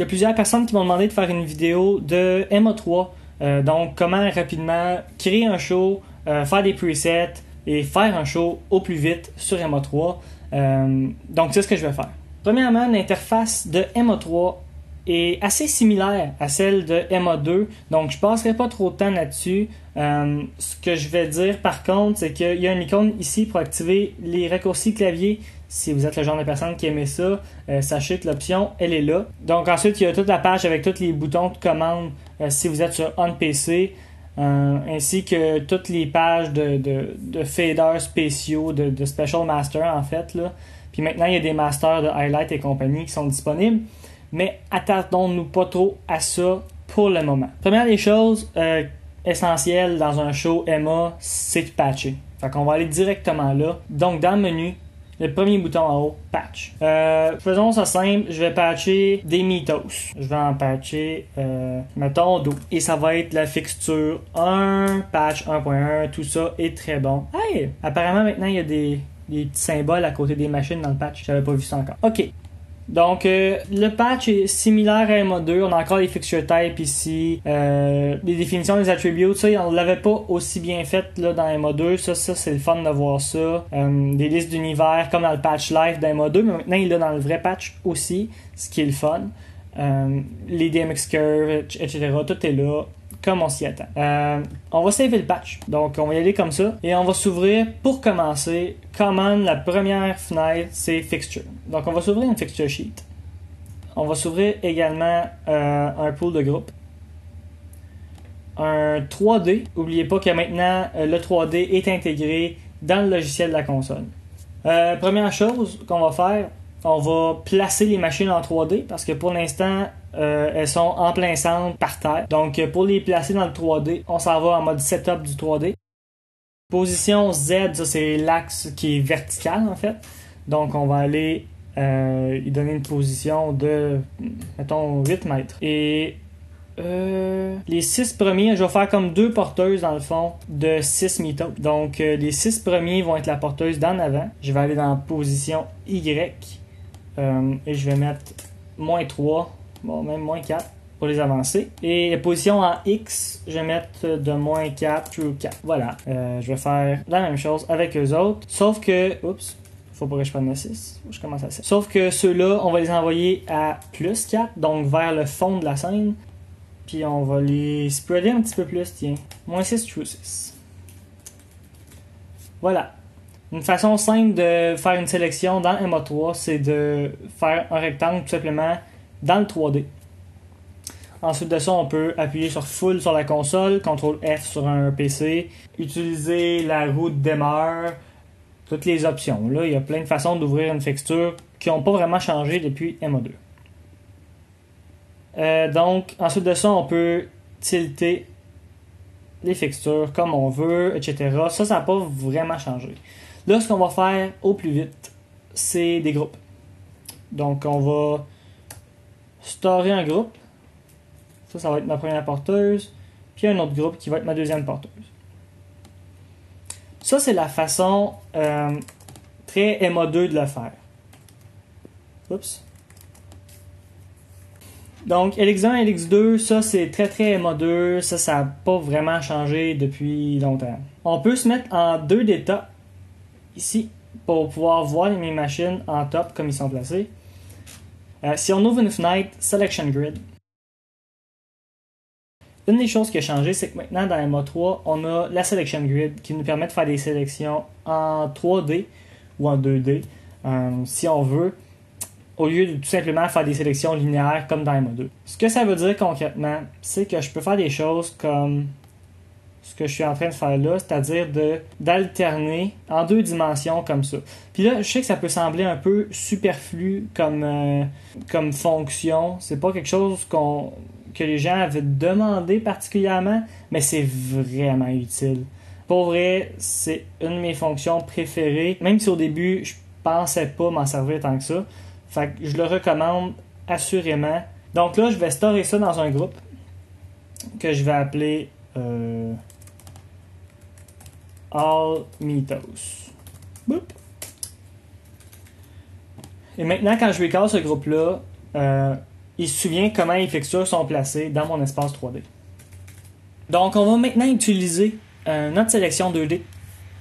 y a plusieurs personnes qui m'ont demandé de faire une vidéo de MA3. Donc, comment rapidement créer un show, faire des presets et faire un show au plus vite sur MA3. Donc, c'est ce que je vais faire. Premièrement, l'interface de MA3 est assez similaire à celle de MA2, donc je ne passerai pas trop de temps là-dessus. Ce que je vais dire par contre, c'est qu'il y a une icône ici pour activer les raccourcis clavier. Si vous êtes le genre de personne qui aimait ça, sachez que l'option, elle est là. Donc ensuite, il y a toute la page avec tous les boutons de commande si vous êtes sur On PC, ainsi que toutes les pages de faders spéciaux, de Special Master en fait, là. Puis maintenant, il y a des masters de highlight et compagnie qui sont disponibles. Mais attardons-nous pas trop à ça pour le moment. Première des choses essentielles dans un show MA, c'est de patcher. Fait qu'on va aller directement là. Donc dans le menu, le premier bouton en haut, patch. Faisons ça simple, je vais patcher des mythos. Je vais en patcher, mettons 12. Et ça va être la fixture 1, patch 1.1, tout ça est très bon. Hey! Apparemment maintenant il y a des petits symboles à côté des machines dans le patch. J'avais pas vu ça encore. OK. Donc, le patch est similaire à MA2. On a encore les fixture type ici. Les définitions des attributes, ça, on l'avait pas aussi bien fait là, dans MA2. Ça, c'est le fun de voir ça. Des listes d'univers comme dans le patch live dans MA2, mais maintenant, il est dans le vrai patch aussi, ce qui est le fun. Les DMX curves, etc. Tout est là, comme on s'y attend. On va saver le patch. Donc, on va y aller comme ça. Et on va s'ouvrir, pour commencer, commande, la première fenêtre, c'est Fixture. Donc, on va s'ouvrir une Fixture Sheet. On va s'ouvrir également un pool de groupe. Un 3D. N'oubliez pas que maintenant, le 3D est intégré dans le logiciel de la console. Première chose qu'on va faire, on va placer les machines en 3D parce que pour l'instant, elles sont en plein centre par terre. Donc, pour les placer dans le 3D, on s'en va en mode setup du 3D. Position Z, ça c'est l'axe qui est vertical en fait. Donc, on va aller y donner une position de, mettons, 8 mètres. Et les 6 premiers, je vais faire comme 2 porteuses dans le fond de 6 mythos. Donc, les 6 premiers vont être la porteuse d'en avant. Je vais aller dans la position Y et je vais mettre moins 3. Bon, même moins 4 pour les avancer. Et position en X, je vais mettre de moins 4 to 4. Voilà. Je vais faire la même chose avec eux autres. Sauf que... Oups. Faut pas que je prenne le 6. Faut que je commence à 7. Sauf que ceux-là, on va les envoyer à plus 4. Donc vers le fond de la scène. Puis on va les spreader un petit peu plus. Tiens. Moins 6 to 6. Voilà. Une façon simple de faire une sélection dans MA3, c'est de faire un rectangle tout simplement dans le 3D. Ensuite de ça, on peut appuyer sur Full sur la console, CTRL F sur un PC, utiliser la roue de demeure, toutes les options. Là, il y a plein de façons d'ouvrir une fixture qui n'ont pas vraiment changé depuis MA2. Donc, ensuite de ça, on peut tilter les fixtures comme on veut, etc. Ça n'a pas vraiment changé. Là, ce qu'on va faire au plus vite, c'est des groupes. Donc, on va storer un groupe. Ça va être ma première porteuse. Puis un autre groupe qui va être ma deuxième porteuse. Ça, c'est la façon très MA2 de le faire. Oups. Donc, LX1 et LX2, ça, c'est très MA2. Ça n'a pas vraiment changé depuis longtemps. On peut se mettre en 2 d'état ici pour pouvoir voir mes machines en top comme ils sont placés. Si on ouvre une fenêtre Selection Grid, une des choses qui a changé, c'est que maintenant dans MA3, on a la Selection Grid qui nous permet de faire des sélections en 3D ou en 2D si on veut, au lieu de tout simplement faire des sélections linéaires comme dans MA2. Ce que ça veut dire concrètement, c'est que je peux faire des choses comme ce que je suis en train de faire là, c'est-à-dire d'alterner en 2 dimensions comme ça. Puis là, je sais que ça peut sembler un peu superflu comme fonction. C'est pas quelque chose que les gens avaient demandé particulièrement, mais c'est vraiment utile. Pour vrai, c'est une de mes fonctions préférées, même si au début, je pensais pas m'en servir tant que ça. Fait que je le recommande assurément. Donc là, je vais storer ça dans un groupe que je vais appeler All Mythos. Boop. Et maintenant, quand je recale ce groupe-là, il se souvient comment les fixtures sont placées dans mon espace 3D. Donc, on va maintenant utiliser notre sélection 2D.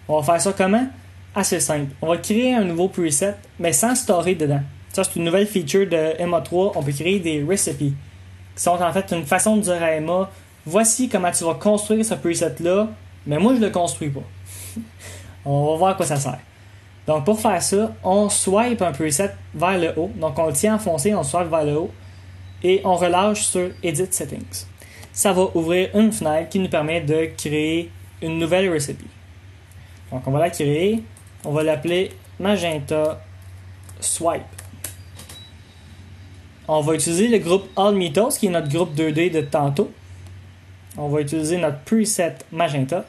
On va faire ça comment? Assez simple. On va créer un nouveau preset, mais sans storer dedans. Ça, c'est une nouvelle feature de Emma 3. On peut créer des recipes, qui sont en fait une façon de dire à Emma, voici comment tu vas construire ce preset-là, mais moi, je le construis pas. On va voir à quoi ça sert. Donc, pour faire ça, on swipe un preset vers le haut. Donc, on le tient enfoncé, on swipe vers le haut, et on relâche sur Edit Settings. Ça va ouvrir une fenêtre qui nous permet de créer une nouvelle recipe. Donc, on va la créer. On va l'appeler Magenta Swipe. On va utiliser le groupe All Metals, qui est notre groupe 2D de tantôt. On va utiliser notre preset Magenta.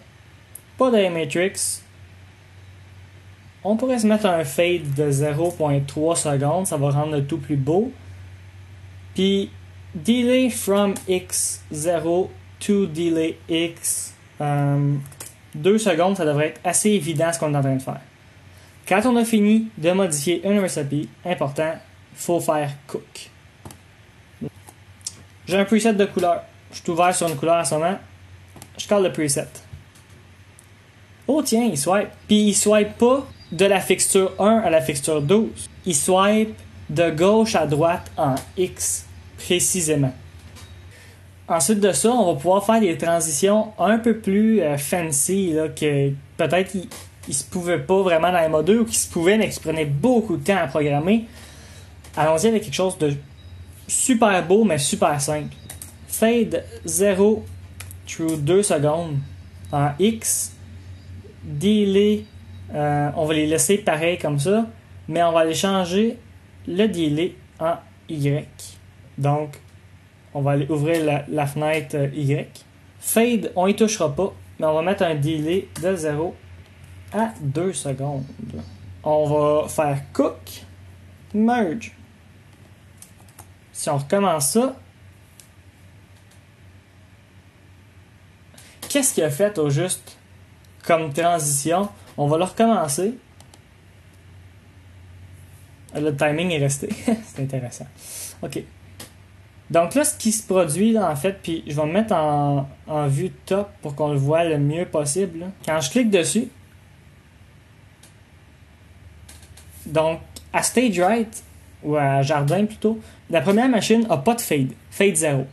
Pas de matrix. On pourrait se mettre un fade de 0.3 secondes. Ça va rendre le tout plus beau. Puis, delay from x0 to delay x 2 secondes, ça devrait être assez évident ce qu'on est en train de faire. Quand on a fini de modifier une recipe, important, il faut faire cook. J'ai un preset de couleur. Je suis ouvert sur une couleur en ce moment. Je colle le preset. Oh tiens, il swipe. Puis il swipe pas de la fixture 1 à la fixture 12. Il swipe de gauche à droite en X précisément. Ensuite de ça, on va pouvoir faire des transitions un peu plus fancy là, que peut-être il se pouvait pas vraiment dans Emma 2 ou qui se pouvait mais qui prenait beaucoup de temps à programmer. Allons-y avec quelque chose de super beau mais super simple. Fade 0 through 2 secondes en X. Delay, on va les laisser pareil comme ça, mais on va aller changer le delay en Y. Donc, on va aller ouvrir la fenêtre Y. Fade, on y touchera pas, mais on va mettre un delay de 0 à 2 secondes. On va faire Cook, Merge. Si on recommence ça, qu'est-ce qu'il a fait au juste comme transition? On va le recommencer. Le timing est resté. C'est intéressant. OK. Donc là, ce qui se produit, là, en fait, puis je vais me mettre en vue top pour qu'on le voit le mieux possible. Là. Quand je clique dessus, donc à Stage Right, ou à Jardin plutôt, la première machine n'a pas de fade. Fade 0.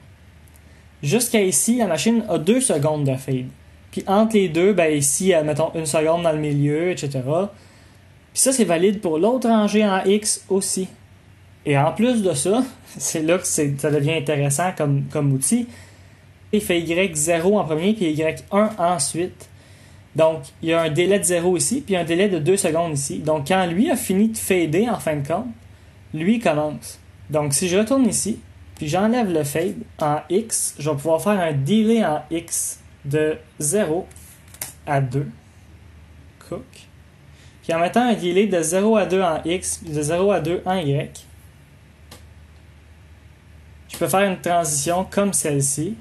Jusqu'à ici, la machine a 2 secondes de fade. Puis entre les deux, ben ici, mettons 1 seconde dans le milieu, etc. Puis ça, c'est valide pour l'autre rangée en X aussi. Et en plus de ça, c'est là que ça devient intéressant comme outil. Il fait Y0 en premier, puis Y1 ensuite. Donc, il y a un délai de 0 ici, puis un délai de 2 secondes ici. Donc, quand lui a fini de fader, en fin de compte, lui commence. Donc, si je retourne ici, puis j'enlève le fade en X, je vais pouvoir faire un delay en X de 0 à 2. Cook. Puis en mettant un delay de 0 à 2 en X, de 0 à 2 en Y, je peux faire une transition comme celle-ci.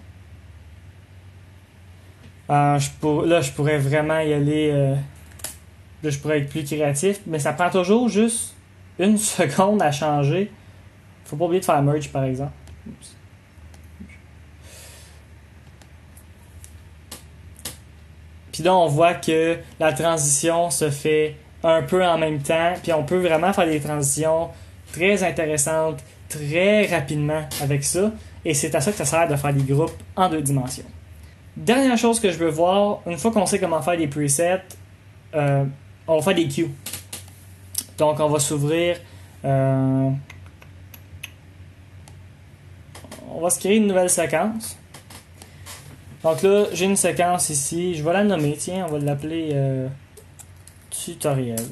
Là, je pourrais vraiment y aller. Là, je pourrais être plus créatif, mais ça prend toujours juste 1 seconde à changer. Faut pas oublier de faire merge, par exemple. Oups. Puis là, on voit que la transition se fait un peu en même temps. Puis on peut vraiment faire des transitions très intéressantes, très rapidement avec ça. Et c'est à ça que ça sert de faire des groupes en 2 dimensions. Dernière chose que je veux voir, une fois qu'on sait comment faire des presets, on va faire des queues. Donc on va s'ouvrir... on va se créer une nouvelle séquence. Donc là, j'ai une séquence ici. Je vais la nommer. Tiens, on va l'appeler tutoriel.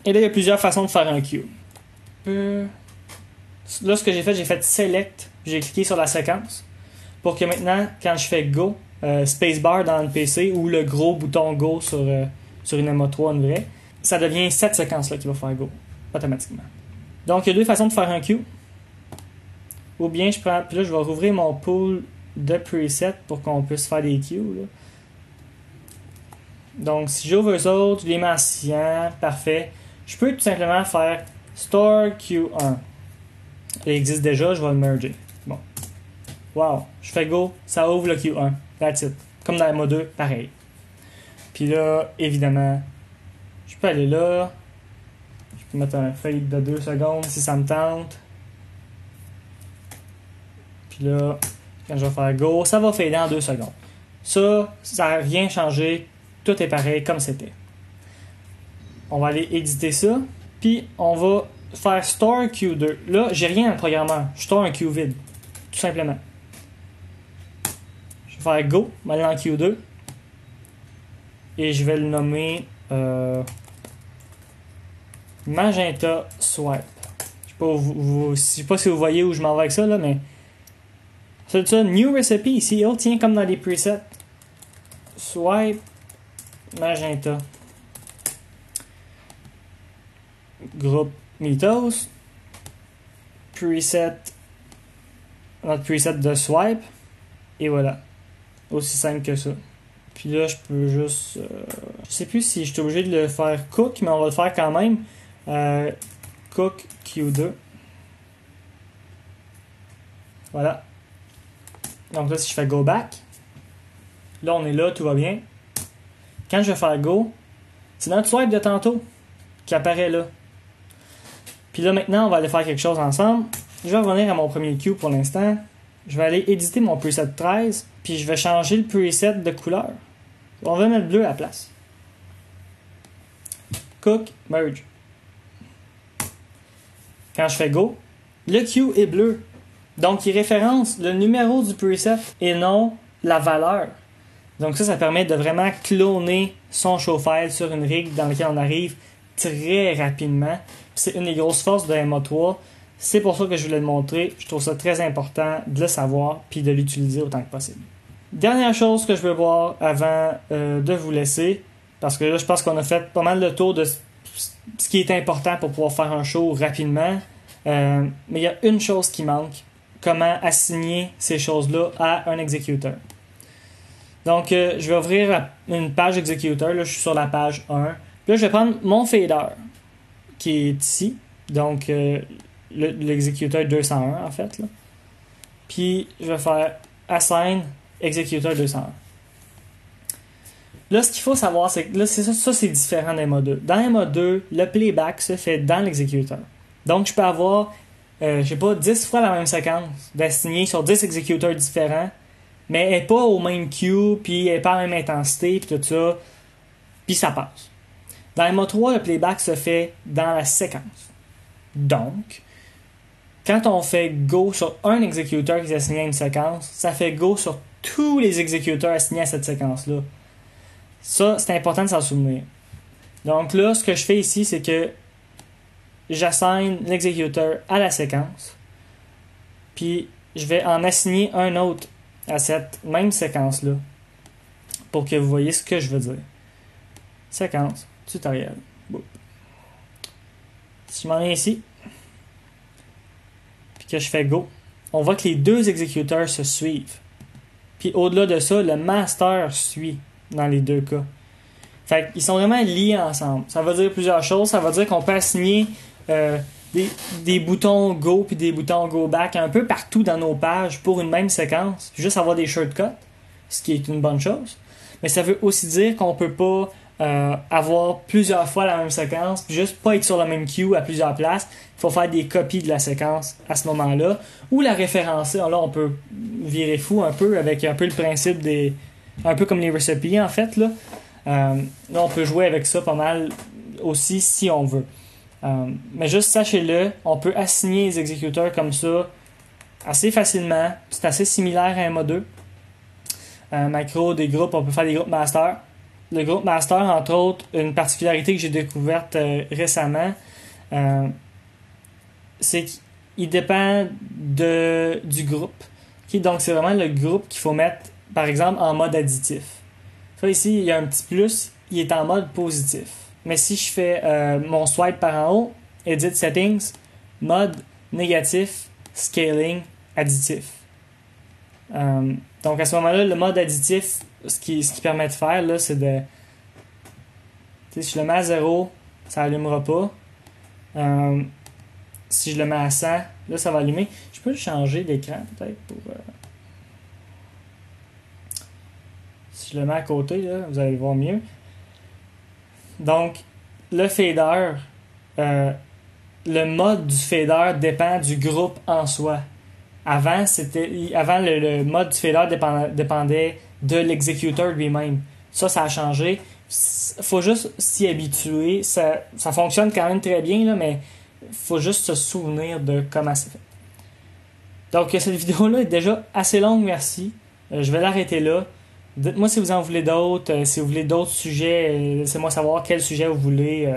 Et là, il y a plusieurs façons de faire un queue. Là, ce que j'ai fait select. J'ai cliqué sur la séquence. Pour que maintenant, quand je fais go, spacebar dans le PC ou le gros bouton go sur une Emma 3, une vraie, ça devient cette séquence-là qui va faire go automatiquement. Donc, il y a 2 façons de faire un queue. Ou bien je prends. Puis là, je vais rouvrir mon pool de presets pour qu'on puisse faire des queues. Là. Donc, si j'ouvre eux autres, je les mets en cyan, parfait. Je peux tout simplement faire Store Queue 1. Il existe déjà, je vais le merger. Bon. Wow. Je fais go, ça ouvre le Q1. That's it. Comme dans la MO2, pareil. Puis là, évidemment, je peux aller là. Je peux mettre un fade de 2 secondes si ça me tente. Puis là, quand je vais faire go, ça va fader en 2 secondes. Ça n'a rien changé. Tout est pareil comme c'était. On va aller éditer ça. Puis on va faire store Q2. Là, j'ai rien dans le programmeur. Je store un Q vide. Tout simplement. Je vais faire go, je vais aller dans Q2. Et je vais le nommer Magenta Swipe. Je sais pas si vous voyez où je m'en vais avec ça, là, mais c'est ça, New Recipe ici. Oh, tiens, comme dans les presets. Swipe Magenta. Groupe Mythos. Preset. Notre preset de swipe. Et voilà. Aussi simple que ça. Puis là, je peux juste... je sais plus si je suis obligé de le faire cook, mais on va le faire quand même. Cook Q2. Voilà. Donc là, si je fais go back, là, on est là, tout va bien. Quand je vais faire go, c'est notre swipe de tantôt qui apparaît là. Puis là, maintenant, on va aller faire quelque chose ensemble. Je vais revenir à mon premier Q pour l'instant. Je vais aller éditer mon preset 13, puis je vais changer le preset de couleur. On va mettre bleu à la place. Cook, merge. Quand je fais go, le Q est bleu. Donc, il référence le numéro du preset et non la valeur. Donc ça permet de vraiment cloner son show file sur une rig dans laquelle on arrive très rapidement. C'est une des grosses forces de MO3. C'est pour ça que je voulais le montrer. Je trouve ça très important de le savoir puis de l'utiliser autant que possible. Dernière chose que je veux voir avant de vous laisser, parce que là, je pense qu'on a fait pas mal le tour de ce qui est important pour pouvoir faire un show rapidement. Mais il y a une chose qui manque. Comment assigner ces choses-là à un exécuteur. Donc, je vais ouvrir une page exécuteur. Là, je suis sur la page 1. Puis là, je vais prendre mon fader, qui est ici. Donc, l'exécuteur 201, en fait. Là. Puis, je vais faire assign exécuteur 201. Là, ce qu'il faut savoir, c'est que là, ça c'est différent des MO2. Dans les MO2, le playback se fait dans l'exécuteur. Donc, je peux avoir, je sais pas, 10 fois la même séquence d'assignée sur 10 exécuteurs différents, mais elle n'est pas au même queue, puis elle n'est pas à la même intensité, puis tout ça, puis ça passe. Dans MO3, le playback se fait dans la séquence. Donc, quand on fait go sur un exécuteur qui est assigné à une séquence, ça fait go sur tous les exécuteurs assignés à cette séquence-là. Ça, c'est important de s'en souvenir. Donc là, ce que je fais ici, c'est que j'assigne l'exécuteur à la séquence, puis je vais en assigner un autre à cette même séquence-là pour que vous voyez ce que je veux dire. Séquence, tutoriel. Boop. Si je m'en viens ici, puis que je fais go, on voit que les deux exécuteurs se suivent. Puis au-delà de ça, le master suit dans les deux cas. Fait qu'ils sont vraiment liés ensemble. Ça veut dire plusieurs choses. Ça veut dire qu'on peut assigner des boutons go puis des boutons go back un peu partout dans nos pages pour une même séquence. Juste avoir des shortcuts, ce qui est une bonne chose. Mais ça veut aussi dire qu'on peut pas avoir plusieurs fois la même séquence, puis juste pas être sur la même queue à plusieurs places. Il faut faire des copies de la séquence à ce moment-là. Ou la référencer. Là, on peut virer fou un peu avec un peu le principe des... Un peu comme les recipes, en fait. Là, on peut jouer avec ça pas mal aussi si on veut. Mais juste sachez-le, on peut assigner les exécuteurs comme ça assez facilement. C'est assez similaire à un MO2. Macro, des groupes, on peut faire des groupes master. Le groupe master, entre autres, une particularité que j'ai découverte récemment, c'est qu'il dépend du groupe. Okay? Donc, c'est vraiment le groupe qu'il faut mettre, par exemple, en mode additif. Ça, ici, il y a un petit plus, il est en mode positif. Mais si je fais mon swipe par en haut, Edit Settings, mode négatif, Scaling, additif. Donc, à ce moment-là, le mode additif, ce qui permet de faire, là, c'est de... Si je le mets à 0, ça n'allumera pas. si je le mets à 100, là ça va allumer. Je peux le changer d'écran peut-être pour... Si je le mets à côté, là, vous allez le voir mieux. Donc, le fader, le mode du fader dépend du groupe en soi. Avant, le mode du fader dépendait de l'exécuteur lui-même. Ça a changé. Faut juste s'y habituer. Ça fonctionne quand même très bien, là, mais faut juste se souvenir de comment c'est fait. Donc, cette vidéo-là est déjà assez longue, merci. Je vais l'arrêter là. Dites-moi si vous en voulez d'autres, si vous voulez d'autres sujets, laissez-moi savoir quel sujet vous voulez.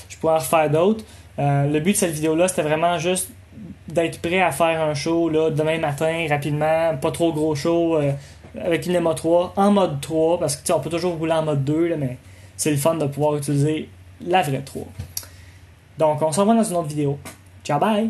Je pourrais en refaire d'autres. Le but de cette vidéo-là, c'était vraiment juste d'être prêt à faire un show là, demain matin, rapidement, pas trop gros show, avec une Emo 3, en mode 3, parce que on peut toujours rouler en mode 2, là, mais c'est le fun de pouvoir utiliser la vraie 3. Donc, on se revoit dans une autre vidéo. Ciao, bye!